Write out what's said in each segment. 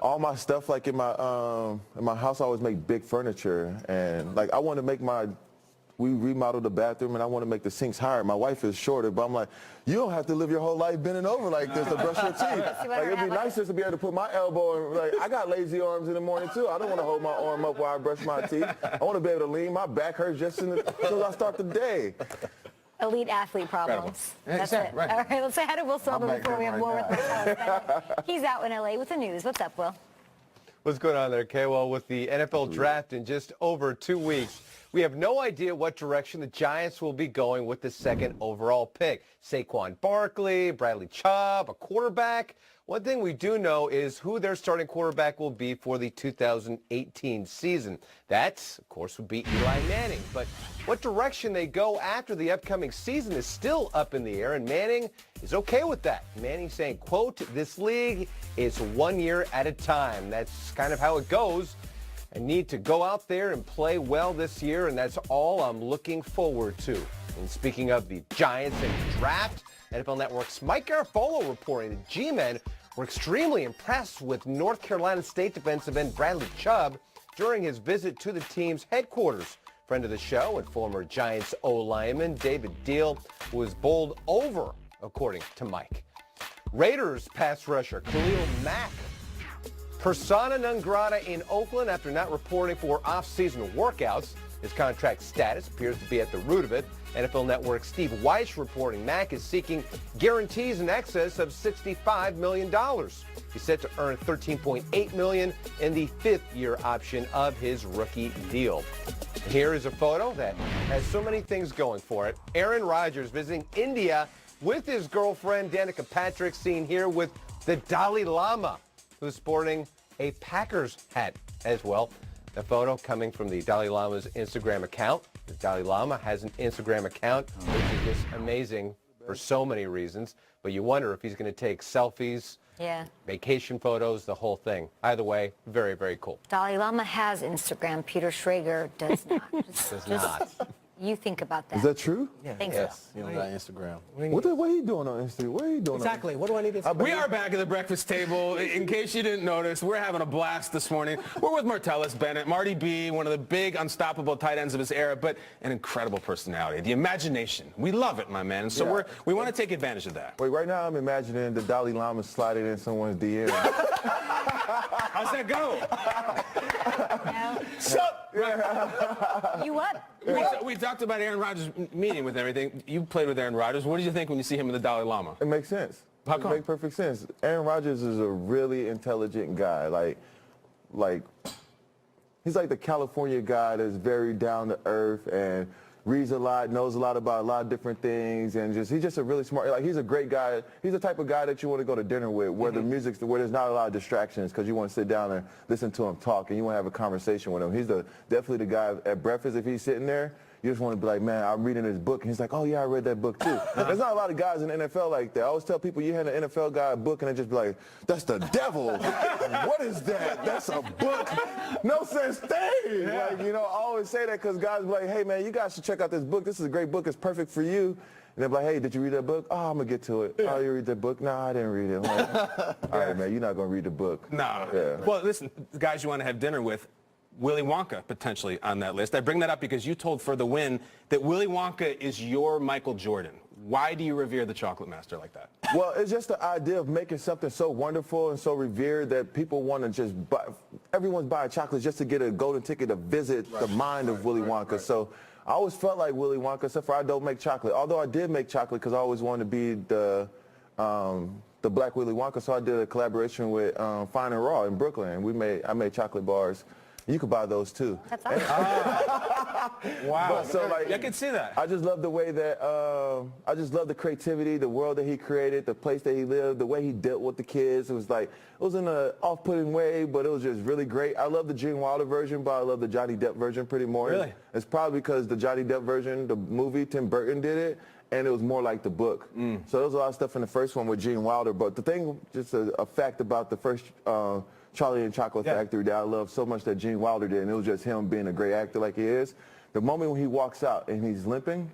All my stuff, like in my house, I always make big furniture, and like I want to make we remodeled the bathroom, and I want to make the sinks higher. My wife is shorter, but I'm like, you don't have to live your whole life bending over like this to brush your teeth. Like it'd be nicer to be able to put my elbow and like I got lazy arms in the morning too. I don't want to hold my arm up while I brush my teeth. I want to be able to lean. My back hurts just until I start the day. Elite athlete problems. That's it. Right. All right, let's say hi to Will Sullivan before we have more with Tellus. He's out in L.A. with the news. What's up, Will? What's going on there, Kay? Well, with the NFL draft in just over 2 weeks, we have no idea what direction the Giants will be going with the second overall pick. Saquon Barkley, Bradley Chubb, a quarterback. One thing we do know is who their starting quarterback will be for the 2018 season. That, of course, would be Eli Manning. But what direction they go after the upcoming season is still up in the air, and Manning is okay with that. Manning saying, quote, "This league is 1 year at a time." That's kind of how it goes. I need to go out there and play well this year, and that's all I'm looking forward to. And speaking of the Giants and draft, NFL Network's Mike Garafolo reporting the G-men were extremely impressed with North Carolina State defensive end Bradley Chubb during his visit to the team's headquarters. Friend of the show and former Giants O-lineman David Deal was bowled over, according to Mike. Raiders pass rusher Khalil Mack, persona non grata in Oakland after not reporting for off-season workouts. His contract status appears to be at the root of it. NFL Network's Steve Weiss reporting Mack is seeking guarantees in excess of $65 million. He's set to earn $13.8 million in the fifth-year option of his rookie deal. Here is a photo that has so many things going for it. Aaron Rodgers visiting India with his girlfriend Danica Patrick, seen here with the Dalai Lama, who's sporting a Packers hat as well. The photo coming from the Dalai Lama's Instagram account. The Dalai Lama has an Instagram account, which is just amazing for so many reasons. But you wonder if he's going to take selfies, vacation photos, the whole thing. Either way, very, very cool. Dalai Lama has Instagram. Peter Schrager does not. Does not. You think about that. Is that true? Yeah. Think yes. so. You don't got Instagram. What are you doing on Instagram? What are you doing? Exactly. What do I need to We are back at the breakfast table. In case you didn't notice, we're having a blast this morning. We're with Martellus Bennett, Marty B, one of the big unstoppable tight ends of his era, but an incredible personality. The imagination. We love it, my man. And so we want to take advantage of that. Wait, right now I'm imagining the Dalai Lama sliding in someone's DM. How's that go? No. You what? We talked about Aaron Rodgers' meeting with everything. You played with Aaron Rodgers. What did you think when you see him in the Dalai Lama? It makes sense. How come? It makes perfect sense. Aaron Rodgers is a really intelligent guy. Like he's like the California guy that's very down to earth and reads a lot, knows a lot about a lot of different things, and he's just a really smart. Like he's a great guy. He's the type of guy that you want to go to dinner with, where the music's where there's not a lot of distractions, because you want to sit down and listen to him talk, and you want to have a conversation with him. He's definitely the guy at breakfast. If he's sitting there, you just want to be like, man, I'm reading his book. And he's like, oh, yeah, I read that book, too. There's not a lot of guys in the NFL like that. I always tell people, you hand an NFL guy a book, and they just be like, that's the devil. What is that? That's a book. No such thing. Like, I always say that because guys be like, hey, man, you guys should check out this book. This is a great book. It's perfect for you. And they're like, hey, did you read that book? Oh, I'm going to get to it. Oh, you read that book? No, I didn't read it. I'm like, all right, man, you're not going to read the book. No. Yeah. Well, listen, the guys you want to have dinner with, Willy Wonka potentially on that list. I bring that up because you told For the Win that Willy Wonka is your Michael Jordan. Why do you revere the chocolate master like that? Well, it's just the idea of making something so wonderful and so revered that people want to just buy. Everyone's buying chocolates just to get a golden ticket to visit the mind of Willy Wonka. So I always felt like Willy Wonka, except for I don't make chocolate. Although I did make chocolate because I always wanted to be the Black Willy Wonka. So I did a collaboration with Fine and Raw in Brooklyn. And I made chocolate bars. You could buy those too. That's awesome. Wow. So I can see that. I just love the way that I just love the creativity, the world that he created, the place that he lived, the way he dealt with the kids. It was in an off-putting way, but it was just really great. I love the Gene Wilder version, but I love the Johnny Depp version pretty more. Really? It's probably because the Johnny Depp version, the movie, Tim Burton did it, and it was more like the book. So there was a lot of stuff in the first one with Gene Wilder, but the thing, just a fact about the first Charlie and Chocolate Factory that I love so much that Gene Wilder did, and it was just him being a great actor like he is. The moment when he walks out and he's limping,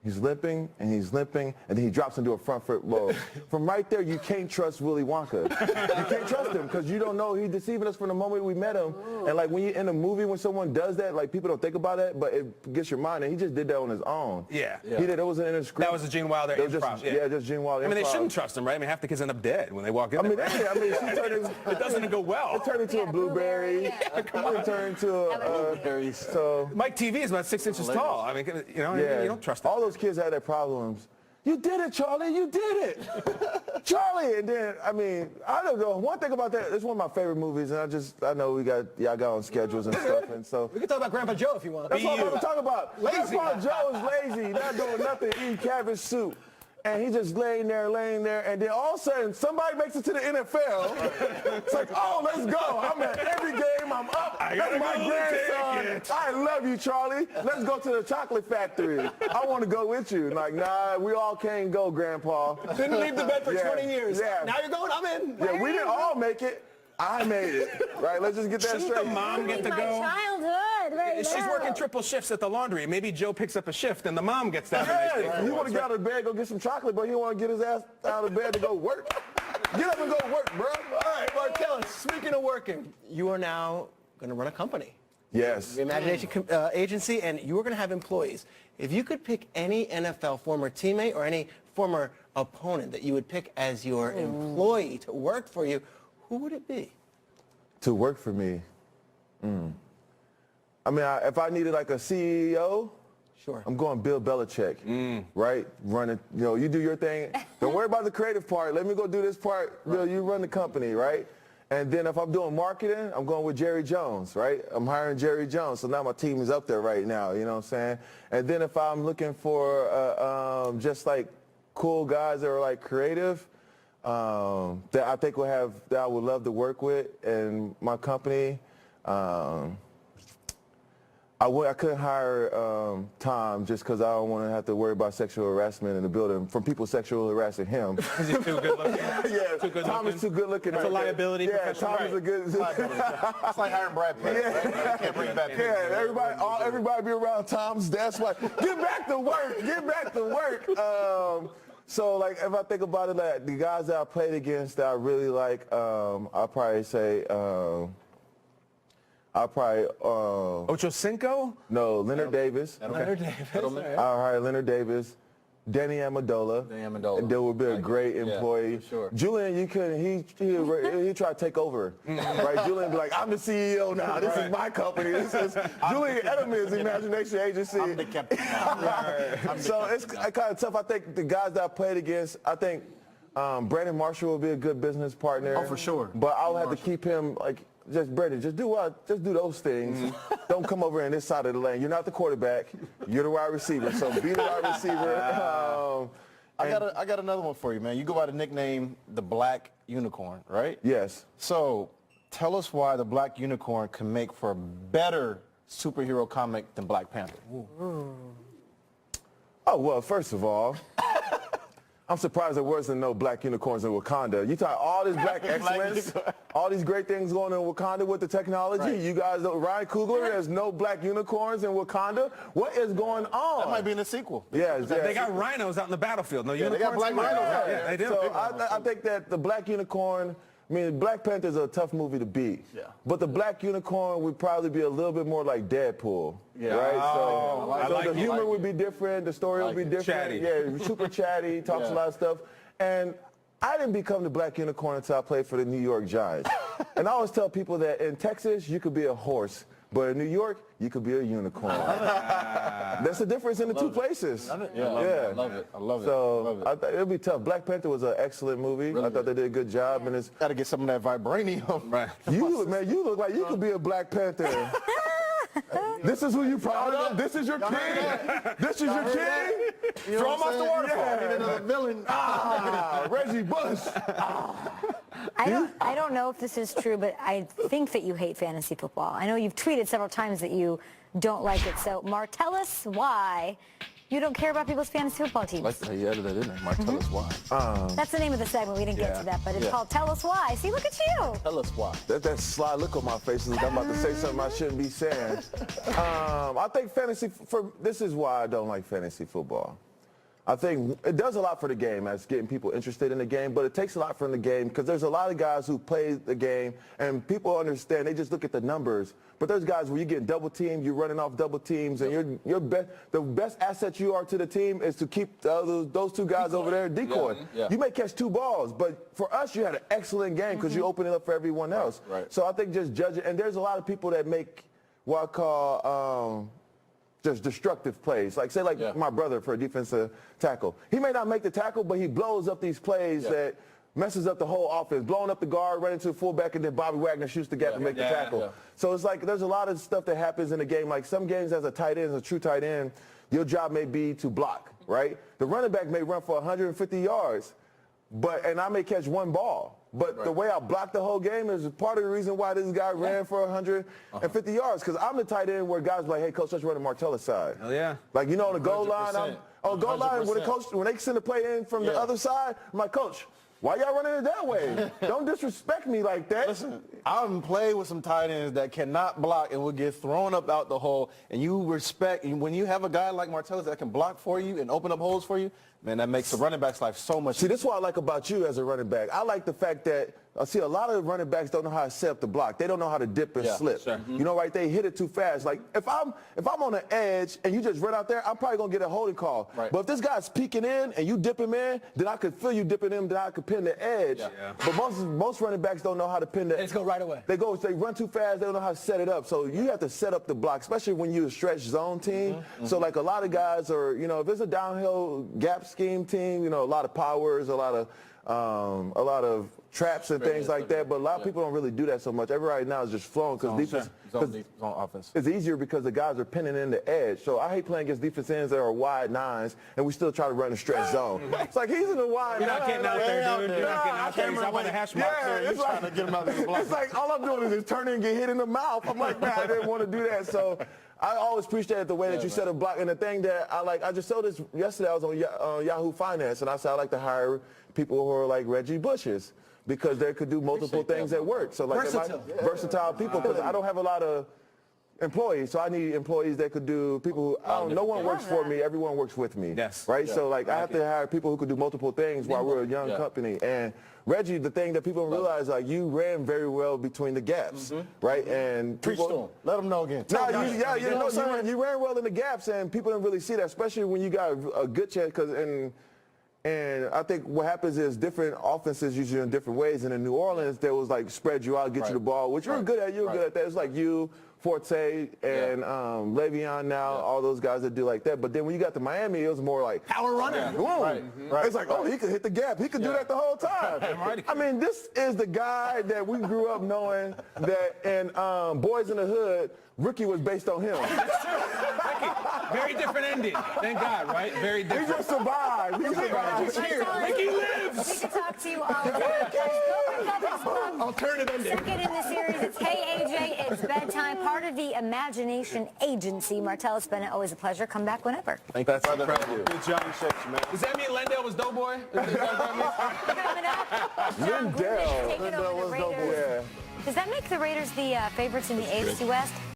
He's limping, and he's limping, and then he drops into a front foot roll. From right there, you can't trust Willy Wonka. You can't trust him because you don't know he's deceiving us from the moment we met him. And like when you're in a movie, when someone does that, like people don't think about that, but it gets your mind. And he just did that on his own. Yeah. He did. It wasn't in a script. That was a Gene Wilder improv. Just Gene Wilder. I mean, they improv. shouldn't trust him, right? I mean, half the kids end up dead when they walk in. I mean, there, right? she turned It doesn't go well. It turned into a blueberry. It turned into a so. Mike TV is about 6 inches tall. I mean, you know, you don't trust him. All those kids had their problems. You did it, Charlie. You did it, Charlie. And then, I mean, I don't know. One thing about that, it's one of my favorite movies, and I know y'all got on schedules and stuff, and so. We can talk about Grandpa Joe if you want. That's what I'm talking about. Lazy. Grandpa Joe is lazy, not doing nothing, eating cabbage soup. And he just laying there, and then all of a sudden, somebody makes it to the NFL. It's like, oh, let's go. I'm at every game. I'm up. That's my grandson. I love you, Charlie. Let's go to the chocolate factory. I want to go with you. Like, nah, we all can't go, Grandpa. Didn't leave the bed for 20 years. Yeah. Now you're going, I'm in. Yeah, we didn't all make it. I made it. Right? Let's just get that Shouldn't straight. the mom get to My go? childhood, right She's now. working triple shifts at the laundry. Maybe Joe picks up a shift and the mom gets that. Hey, he want to get out of bed, go get some chocolate, but he want to get his ass out of bed to go work. Get up and go work, bro. All right, Martellus, speaking of working, you are now going to run a company. Yes. The Imagination Agency, and you are going to have employees. If you could pick any NFL former teammate or any former opponent that you would pick as your employee to work for you, who would it be? To work for me. I mean, if I needed like a CEO, Sure. I'm going Bill Belichick, right? Running, you do your thing. Don't worry about the creative part. Let me go do this part. Bill, you run the company, right? And then if I'm doing marketing, I'm going with Jerry Jones, right? I'm hiring Jerry Jones, so now my team is up there right now, you know what I'm saying? And then if I'm looking for just like cool guys that are like creative, that I think that I would love to work with in my company. I couldn't hire Tom just because I don't want to have to worry about sexual harassment in the building from people sexually harassing him. Is he too good looking? Yeah, Too good Tom looking? is too good looking. That's a liability. Yeah, Tom is a good. It's like hiring Brad Pitt. Right? You can't bring back Pitt. Yeah, everybody be around Tom's desk like, get back to work, get back to work. So like if I think about it, like the guys that I played against that I really like, I'll probably say. Ocho Cinco? No, Leonard Davis. Leonard Davis. Edelman. All right. I'll hire Leonard Davis, Danny Amendola. Amendola. And there would be a great employee. for sure. Julian, you couldn't. He tried to take over, right? Julian be like, I'm the CEO now. This is my company. This is Julian Edelman's Imagination Agency. I'm the captain now. So it's kind of tough. I think the guys that I played against, I think Brandon Marshall would be a good business partner. Oh, for sure. But I would have to keep him like. Brandon, just do those things. Don't come over in this side of the lane. You're not the quarterback. You're the wide receiver. So be the wide receiver. I got another one for you, man. You go by the nickname the Black Unicorn, right? Yes. So tell us why the Black Unicorn can make for a better superhero comic than Black Panther. Oh, well, first of all, I'm surprised there wasn't no black unicorns in Wakanda. You talk all this black excellence, all these great things going on in Wakanda with the technology. Right. You guys, Ryan Coogler, there's no black unicorns in Wakanda. What is going on? That might be in the sequel. Yeah, They got rhinos out in the battlefield. No they got unicorns? black rhinos out there. Yeah, they do. So I think that the black unicorn, I mean, Black Panther is a tough movie to beat. Yeah. But the black unicorn would probably be a little bit more like Deadpool. Yeah. Right? Oh, I so like the it. humor I like would be different. The story would be different. Chatty. Yeah, super chatty, talks a lot of stuff. And I didn't become the black unicorn until I played for the New York Giants. And I always tell people that in Texas, you could be a horse. But in New York, you could be a unicorn. That's the difference in the two places. Yeah, I love it. I love it. So I thought it'd be tough. Black Panther was an excellent movie. I thought they did a good job, and it's Got to get some of that vibranium. Right. you look like you could be a Black Panther. This is who you proud of. This is your king. This is your king. Throw him off the waterfall. Yeah. I need another villain. Reggie Bush. I don't know if this is true, but I think that you hate fantasy football. I know you've tweeted several times that you don't like it. So, Martellus, why you don't care about people's fantasy football teams? I like how you added that in there. Mark, tell us why. That's the name of the segment. We didn't get to that, but it's called Tell Us Why. See, look at you. Tell us why. That sly look on my face is like I'm about to say something I shouldn't be saying. I think this is why I don't like fantasy football. I think it does a lot for the game as getting people interested in the game, but it takes a lot from the game because there's a lot of guys who play the game and people understand, they just look at the numbers. But there's guys where you're getting double teamed, you're running off double teams, and the best asset you are to the team is to keep those two guys over there decoy. Yeah. You may catch 2 balls, but for us, you had an excellent game because you opened it up for everyone else. Right. So I think just judging, and there's a lot of people that make what I call just destructive plays. Like, say, my brother for a defensive tackle. He may not make the tackle, but he blows up these plays that messes up the whole offense, blowing up the guard, running to the fullback, and then Bobby Wagner shoots the gap and make the tackle. Yeah. So it's like there's a lot of stuff that happens in the game. Like some games as a tight end, as a true tight end, your job may be to block, right? The running back may run for 150 yards, and I may catch 1 ball. But the way I blocked the whole game is part of the reason why this guy ran for 150 yards. Because I'm the tight end where guys are like, hey, coach, let's run to Martellus' side. Hell yeah. Like, you know, on the goal line, 100%. on the goal line, when they send a play in from the other side, I'm like, coach, why y'all running it that way? Don't disrespect me like that. Listen, I've played with some tight ends that cannot block and will get thrown up out the hole. And you respect, and when you have a guy like Martellus that can block for you and open up holes for you, man, that makes the running back's life so much See, easier. this is what I like about you as a running back. I like the fact that, I see a lot of running backs don't know how to set up the block. They don't know how to dip and slip. Sure. You know, right? They hit it too fast. Like, if I'm on the edge and you just run out there, I'm probably going to get a holding call. Right. But if this guy's peeking in and you dip him in, then I could feel you dipping him, then I could pin the edge. Yeah. But most running backs don't know how to pin the edge. They just go right away. They run too fast. They don't know how to set it up. So you have to set up the block, especially when you're a stretch zone team. So like a lot of guys are, you know, if it's a downhill gap scheme team, you know, a lot of powers, a lot of traps and things like that. But a lot of people don't really do that so much. Everybody now is just flowing because defense. Zone offense. It's easier because the guys are pinning in the edge. So I hate playing against defense ends that are wide 9s, and we still try to run a stretch zone. It's like he's in the wide 9. You're not getting out there, dude. You're not getting out there. He's up on the hash mark. It's like, to get him out of the block. it's like all I'm doing is turn and get hit in the mouth. I'm like, man, I didn't want to do that. So I always appreciate the way that you set a block. And the thing that I just saw this yesterday, I was on Yahoo Finance, and I said I like to hire people who are like Reggie Bushes because they could do multiple things at work. So like versatile people, because I don't have a lot of employees, so I need employees that could do people who, no one works for me, everyone works with me. Yes. Right? So like I have to hire people who could do multiple things while we're a young company. And Reggie, the thing that people don't realize, like you ran very well between the gaps, right? And Preach to him. Let them know again. No, you ran well in the gaps, and people don't really see that, especially when you got a good chance. And I think what happens is different offenses use you in different ways. And in New Orleans, there was like spread you out, get you the ball, which you're good at. You're good at that. It's like you, Forte, and Le'Veon now, all those guys that do like that. But then when you got to Miami, it was more like Power runner. Boom. It's like, oh, he could hit the gap. He could do that the whole time. I mean, this is the guy that we grew up knowing that in Boys in the Hood, Ricky was based on him. Very different ending. Thank God, right? Very He different. just survived. He survived. Ricky lives. We could talk to you all day. Let's go pick up his book. Alternative ending. Second in the series, it's Hey AJ, It's Bedtime, part of the Imagination Agency. Martellus Bennett, always a pleasure. Come back whenever. That's incredible. Good Johnny Shakes, man. Does that mean Lendale was Doughboy? Is that what Coming up, John Lindell. Gruden taking over the Lindell was Raiders. Doughboy. Does that make the Raiders the favorites in the AFC West?